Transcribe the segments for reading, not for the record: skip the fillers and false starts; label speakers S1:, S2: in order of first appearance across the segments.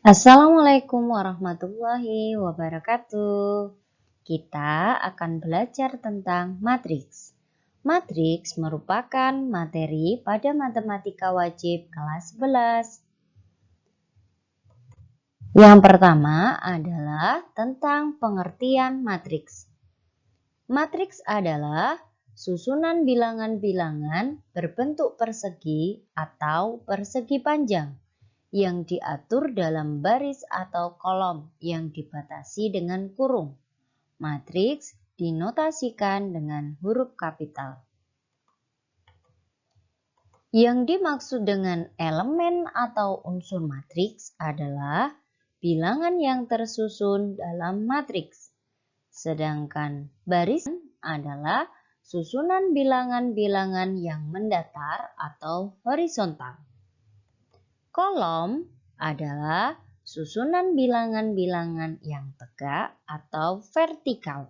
S1: Assalamualaikum warahmatullahi wabarakatuh. Kita akan belajar tentang matriks. Matriks merupakan materi pada matematika wajib kelas 11. Yang pertama adalah tentang pengertian matriks. Matriks adalah susunan bilangan-bilangan berbentuk persegi atau persegi panjang yang diatur dalam baris atau kolom yang dibatasi dengan kurung. Matriks dinotasikan dengan huruf kapital. Yang dimaksud dengan elemen atau unsur matriks adalah bilangan yang tersusun dalam matriks. Sedangkan baris adalah susunan bilangan-bilangan yang mendatar atau horizontal. Kolom adalah susunan bilangan-bilangan yang tegak atau vertikal.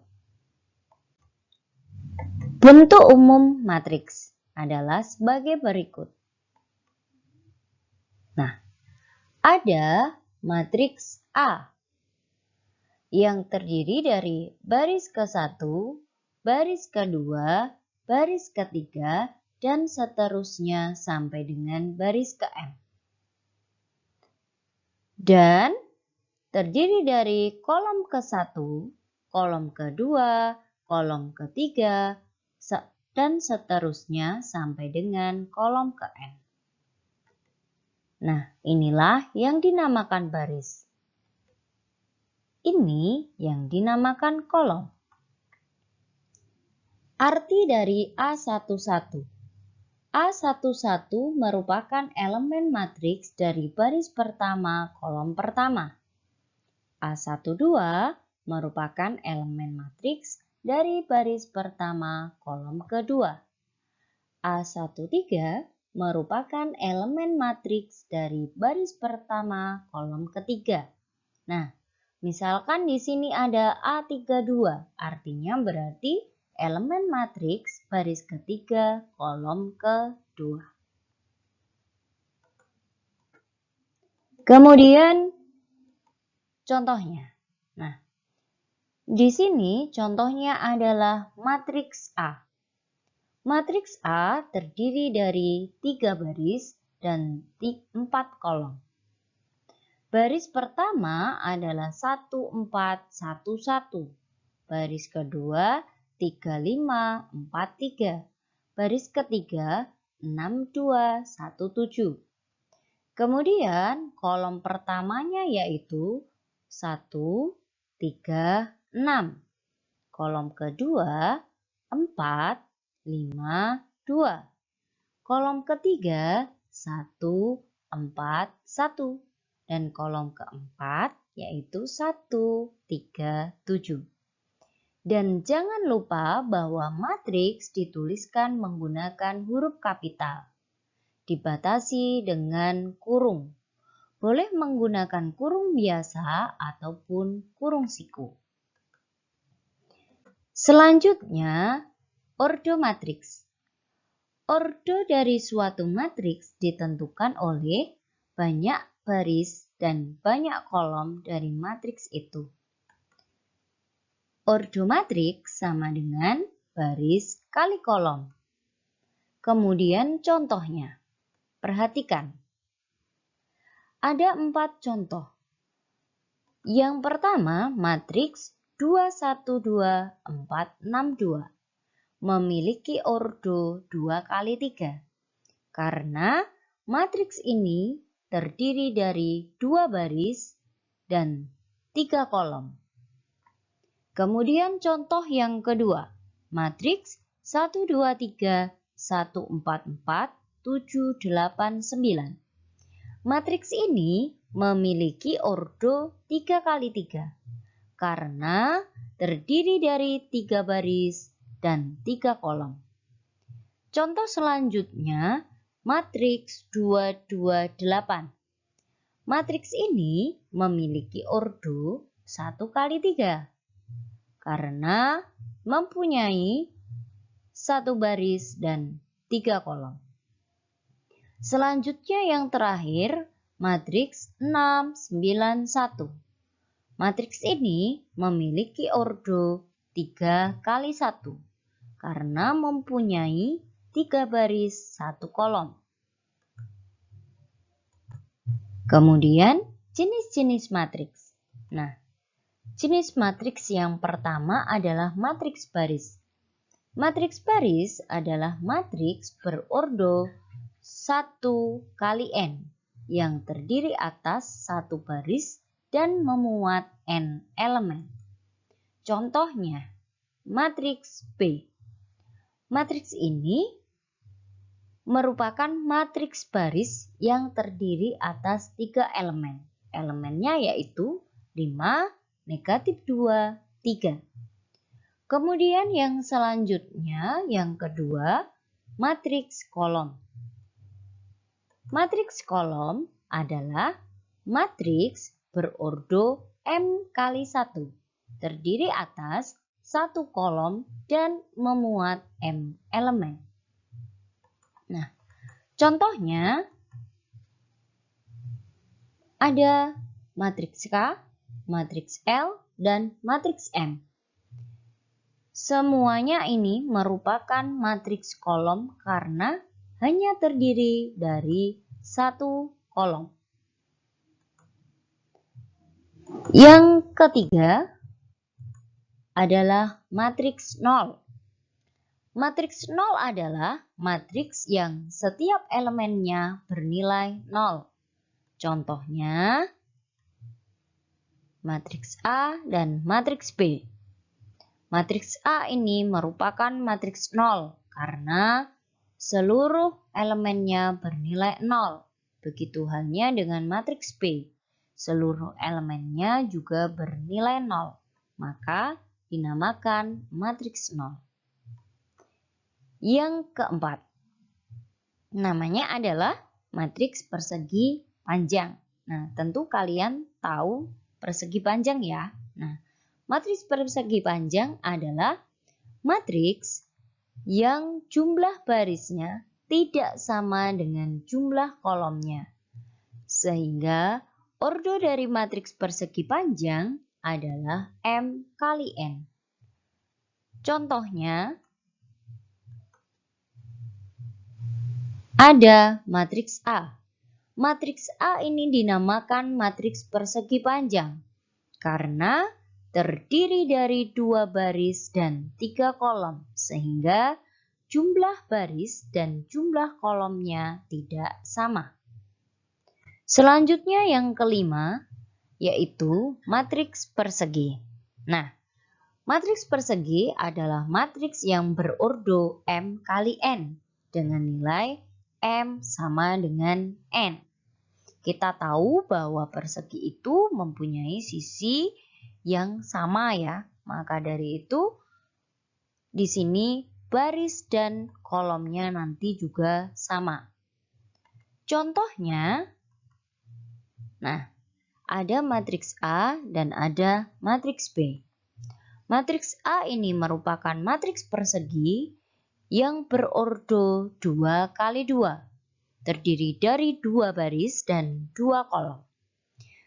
S1: Bentuk umum matriks adalah sebagai berikut. Nah, ada matriks A yang terdiri dari baris ke-1, baris ke-2, baris ke-3, dan seterusnya sampai dengan baris ke-m. Dan terdiri dari kolom ke-1, kolom ke-2, kolom ke-3, dan seterusnya sampai dengan kolom ke-n. Nah, inilah yang dinamakan baris. Ini yang dinamakan kolom. Arti dari A11. A11 merupakan elemen matriks dari baris pertama kolom pertama. A12 merupakan elemen matriks dari baris pertama kolom kedua. A13 merupakan elemen matriks dari baris pertama kolom ketiga. Nah, misalkan di sini ada A32, artinya berarti elemen matriks baris ketiga kolom kedua. Kemudian contohnya. Nah, di sini contohnya adalah matriks A. Matriks A terdiri dari 3 baris dan 4 kolom. Baris pertama adalah 1, 4, 1, 1. Baris kedua 3, 5, 4, 3. Baris ketiga 6, 2, 1, 7. Kemudian kolom pertamanya yaitu 1, 3, 6. Kolom kedua 4, 5, 2. Kolom ketiga 1, 4, 1. Dan kolom keempat yaitu 1, 3, 7. Dan jangan lupa bahwa matriks dituliskan menggunakan huruf kapital. Dibatasi dengan kurung. Boleh menggunakan kurung biasa ataupun kurung siku. Selanjutnya, ordo matriks. Ordo dari suatu matriks ditentukan oleh banyak baris dan banyak kolom dari matriks itu. Ordo matriks sama dengan baris kali kolom. Kemudian contohnya. Perhatikan. Ada 4 contoh. Yang pertama, matriks 2, 1, 2, 4, 6, 2. Memiliki ordo 2 kali 3. Karena matriks ini terdiri dari 2 baris dan 3 kolom. Kemudian contoh yang kedua, matriks 1, 2, 3, 1, 4, 4, 7, 8, 9. Matriks ini memiliki ordo 3 kali 3 karena terdiri dari 3 baris dan 3 kolom. Contoh selanjutnya, matriks 2, 2, 8. Matriks ini memiliki ordo 1 kali 3 karena mempunyai 1 baris dan 3 kolom. Selanjutnya yang terakhir, matriks 6, 9, 1. Matriks ini memiliki ordo 3 kali 1 karena mempunyai 3 baris 1 kolom. Kemudian jenis-jenis matriks. Nah, jenis matriks yang pertama adalah matriks baris. Matriks baris adalah matriks berordo 1 kali n yang terdiri atas 1 baris dan memuat n elemen. Contohnya, matriks B. Matriks ini merupakan matriks baris yang terdiri atas 3 elemen. Elemennya yaitu 5, negatif 2, 3. Kemudian yang selanjutnya, yang kedua, matriks kolom. Matriks kolom adalah matriks berordo M kali 1, terdiri atas 1 kolom dan memuat M elemen. Nah, contohnya ada matriks K, matriks L, dan matriks M. Semuanya ini merupakan matriks kolom karena hanya terdiri dari 1 kolom. Yang ketiga adalah matriks 0. Matriks 0 adalah matriks yang setiap elemennya bernilai 0. Contohnya matriks A dan matriks B. Matriks A ini merupakan matriks 0 karena seluruh elemennya bernilai 0. Begitu halnya dengan matriks B. Seluruh elemennya juga bernilai 0. Maka dinamakan matriks 0. Yang keempat, namanya adalah matriks persegi panjang. Nah, tentu kalian tahu persegi panjang ya. Nah, matriks persegi panjang adalah matriks yang jumlah barisnya tidak sama dengan jumlah kolomnya. Sehingga ordo dari matriks persegi panjang adalah M kali N. Contohnya, ada matriks A. Matriks A ini dinamakan matriks persegi panjang karena terdiri dari 2 baris dan 3 kolom, sehingga jumlah baris dan jumlah kolomnya tidak sama. Selanjutnya yang kelima, yaitu matriks persegi. Nah, matriks persegi adalah matriks yang berordo M kali N dengan nilai M sama dengan N. Kita tahu bahwa persegi itu mempunyai sisi yang sama ya. Maka dari itu di sini baris dan kolomnya nanti juga sama. Contohnya, nah, ada matriks A dan ada matriks B. Matriks A ini merupakan matriks persegi yang berordo 2 kali 2, terdiri dari 2 baris dan 2 kolom.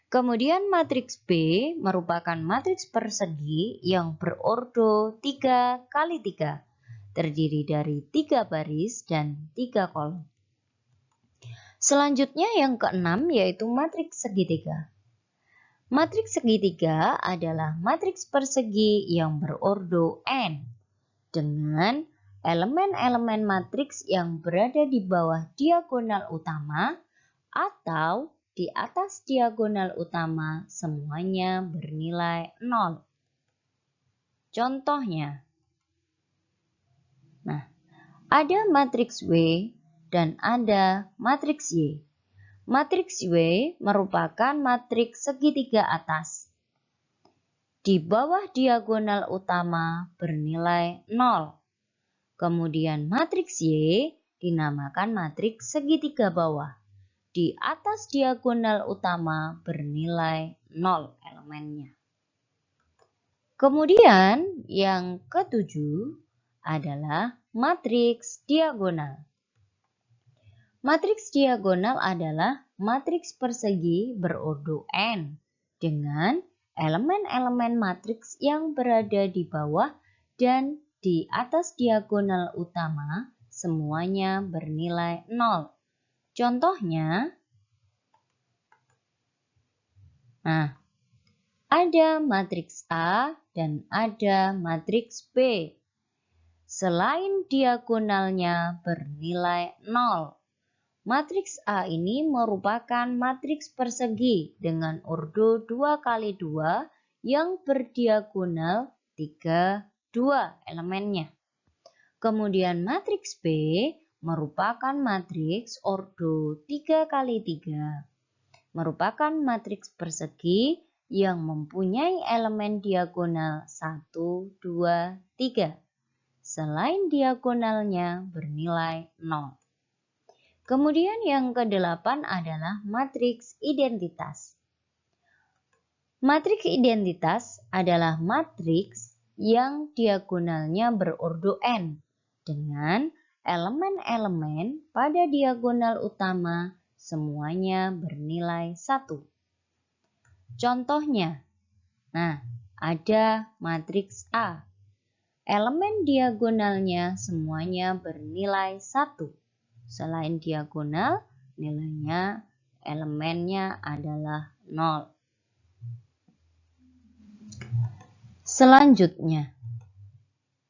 S1: Kemudian matriks B merupakan matriks persegi yang berordo 3 kali 3, terdiri dari 3 baris dan 3 kolom. Selanjutnya yang keenam yaitu matriks segitiga. Matriks segitiga adalah matriks persegi yang berordo N dengan elemen-elemen matriks yang berada di bawah diagonal utama atau di atas diagonal utama semuanya bernilai 0. Contohnya, nah, ada matriks W dan ada matriks Y. Matriks W merupakan matriks segitiga atas. Di bawah diagonal utama bernilai 0. Kemudian matriks Y dinamakan matriks segitiga bawah. Di atas diagonal utama bernilai 0 elemennya. Kemudian yang ketujuh adalah matriks diagonal. Matriks diagonal adalah matriks persegi berordo n dengan elemen-elemen matriks yang berada di bawah dan di atas diagonal utama semuanya bernilai 0. Contohnya, ada matriks A dan ada matriks B. Selain diagonalnya bernilai 0. Matriks A ini merupakan matriks persegi dengan ordo 2 kali 2 yang berdiagonal 3, 2 elemennya. Kemudian matriks B merupakan matriks ordo 3 kali 3. Merupakan matriks persegi yang mempunyai elemen diagonal 1, 2, 3. Selain diagonalnya bernilai 0. Kemudian yang ke-8 adalah matriks identitas. Matriks identitas adalah matriks yang diagonalnya berordo n dengan elemen-elemen pada diagonal utama semuanya bernilai 1. Contohnya, ada matriks A. Elemen diagonalnya semuanya bernilai 1. Selain diagonal, nilainya elemennya adalah 0. Selanjutnya,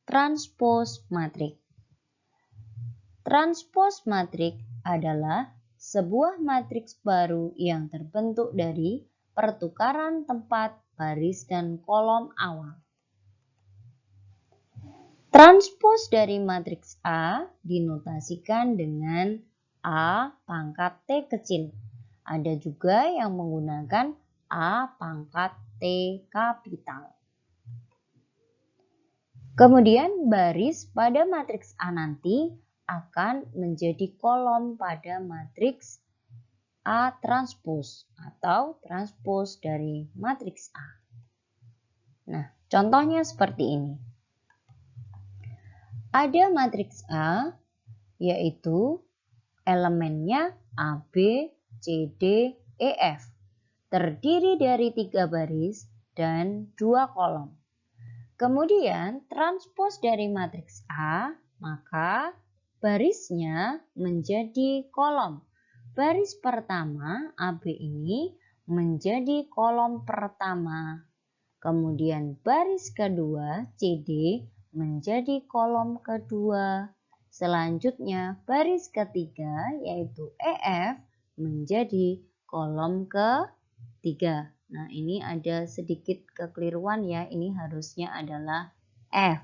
S1: transpose matrik. Transpose matrik adalah sebuah matriks baru yang terbentuk dari pertukaran tempat baris dan kolom awal. Transpose dari matriks A dinotasikan dengan A pangkat T kecil. Ada juga yang menggunakan A pangkat T kapital. Kemudian baris pada matriks A nanti akan menjadi kolom pada matriks A transpose atau transpose dari matriks A. Contohnya seperti ini. Ada matriks A, yaitu elemennya A, B, C, D, E, F. Terdiri dari 3 baris dan 2 kolom. Kemudian transpose dari matriks A, maka barisnya menjadi kolom. Baris pertama AB ini menjadi kolom pertama. Kemudian baris kedua CD menjadi kolom kedua. Selanjutnya baris ketiga yaitu EF menjadi kolom ketiga. Ini ada sedikit kekeliruan ya. Ini harusnya adalah F.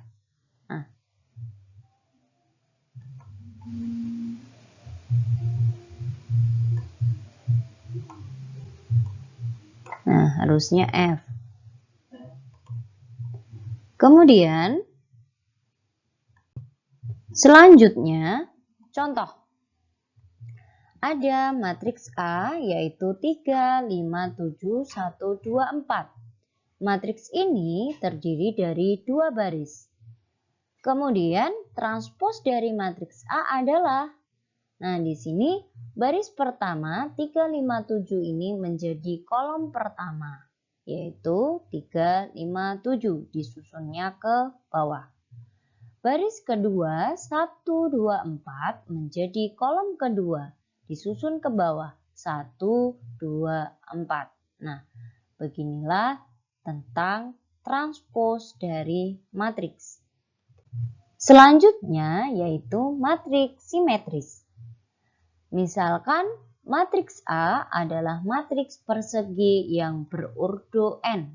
S1: Harusnya F. Kemudian selanjutnya, contoh. Ada matriks A yaitu 3, 5, 7, 1, 2, 4. Matriks ini terdiri dari 2 baris. Kemudian transpose dari matriks A adalah, di sini baris pertama 3, 5, 7 ini menjadi kolom pertama, yaitu 3, 5, 7 disusunnya ke bawah. Baris kedua 1, 2, 4 menjadi kolom kedua, disusun ke bawah 1, 2, 4. Beginilah tentang transpose dari matriks. Selanjutnya yaitu matriks simetris. Misalkan matriks A adalah matriks persegi yang berordo n.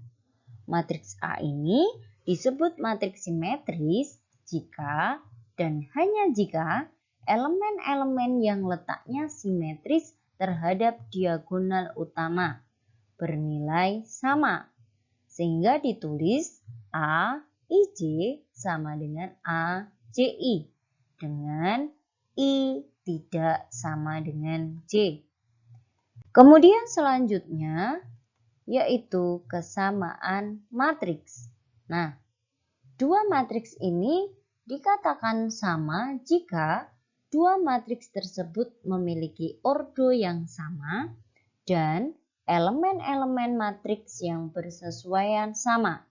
S1: Matriks A ini disebut matriks simetris jika dan hanya jika elemen-elemen yang letaknya simetris terhadap diagonal utama bernilai sama, sehingga ditulis A IJ sama dengan A JI dengan I tidak sama dengan J. Kemudian selanjutnya yaitu kesamaan matriks. Dua matriks ini dikatakan sama jika dua matriks tersebut memiliki ordo yang sama dan elemen-elemen matriks yang bersesuaian sama.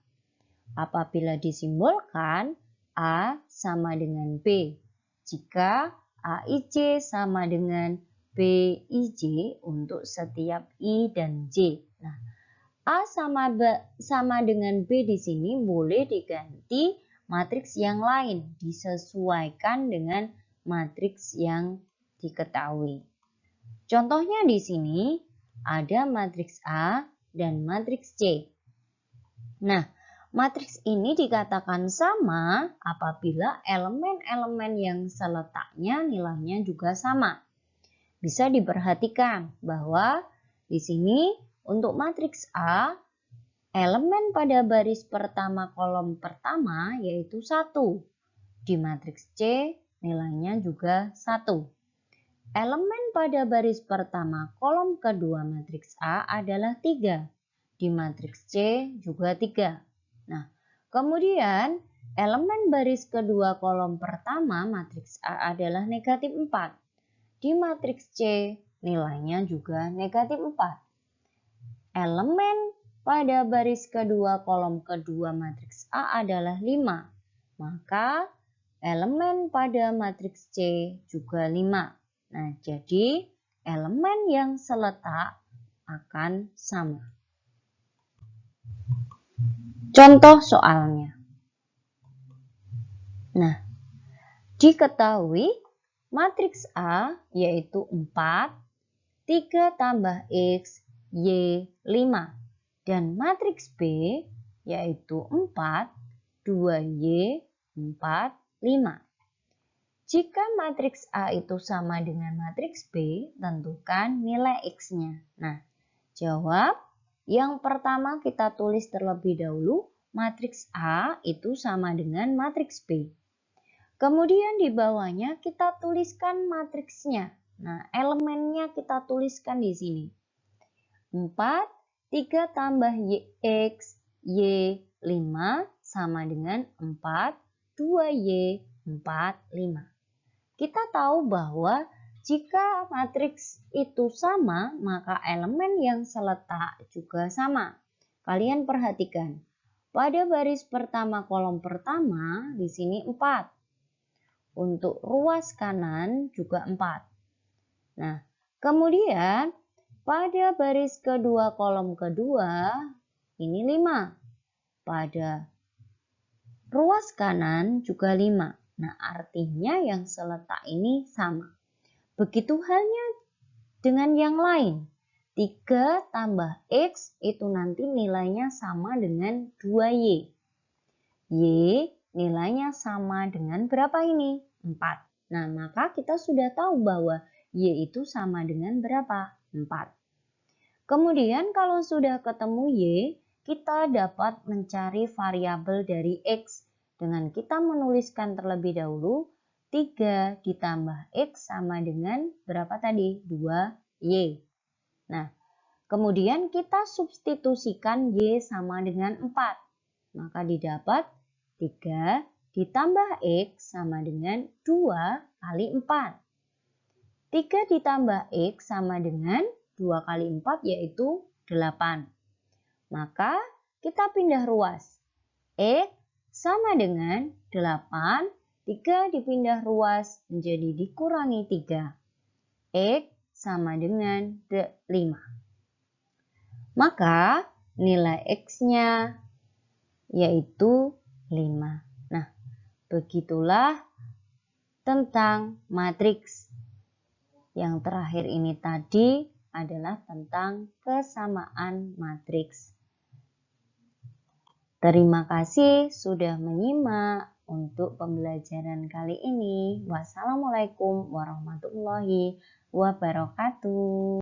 S1: Apabila disimbolkan A sama dengan B, jika AIJ sama dengan BIJ untuk setiap I dan J. Nah, A sama dengan B di sini boleh diganti matriks yang lain, disesuaikan dengan matriks yang diketahui. Contohnya di sini ada matriks A dan matriks C. Nah, matriks ini dikatakan sama apabila elemen-elemen yang seletaknya nilainya juga sama. Bisa diperhatikan bahwa di sini untuk matriks A, elemen pada baris pertama kolom pertama yaitu 1. Di matriks C, nilainya juga 1. Elemen pada baris pertama kolom kedua matriks A adalah 3. Di matriks C juga 3. Nah, kemudian elemen baris kedua kolom pertama matriks A adalah negatif 4. Di matriks C nilainya juga negatif 4. Elemen pada baris kedua kolom kedua matriks A adalah 5. Maka elemen pada matriks C juga 5. Nah, jadi elemen yang seletak akan sama. Contoh soalnya. Nah, diketahui matriks A yaitu 4, 3 tambah X, Y, 5. Dan matriks B yaitu 4, 2Y, 4, 5. Jika matriks A itu sama dengan matriks B, tentukan nilai X-nya. Nah, jawab yang pertama kita tulis terlebih dahulu, matriks A itu sama dengan matriks B. Kemudian di bawahnya kita tuliskan matriksnya. Nah, elemennya kita tuliskan di sini. 4, 3 tambah X, Y, 5 sama dengan 4, 2Y, 4, 5. Kita tahu bahwa jika matriks itu sama, maka elemen yang seletak juga sama. Kalian perhatikan, pada baris pertama kolom pertama di sini 4. Untuk ruas kanan juga 4. Nah, kemudian pada baris kedua kolom kedua ini 5. Pada ruas kanan juga 5. Nah, artinya yang seletak ini sama. Begitu halnya dengan yang lain. 3 tambah X itu nanti nilainya sama dengan 2Y. Y nilainya sama dengan berapa ini? 4. Nah, maka kita sudah tahu bahwa Y itu sama dengan berapa? 4. Kemudian kalau sudah ketemu Y, kita dapat mencari variabel dari X. Dengan kita menuliskan terlebih dahulu 3 ditambah X sama dengan berapa tadi? 2Y. Nah, kemudian kita substitusikan Y sama dengan 4. Maka didapat 3 ditambah X sama dengan 2 kali 4. 3 ditambah X sama dengan 2 kali 4 yaitu 8. Maka kita pindah ruas. X sama dengan 8, 3 dipindah ruas menjadi dikurangi 3. X sama dengan 5. Maka nilai X-nya yaitu 5. Nah, begitulah tentang matriks. Yang terakhir ini tadi adalah tentang kesamaan matriks. Terima kasih sudah menyimak untuk pembelajaran kali ini. Wassalamualaikum warahmatullahi wabarakatuh.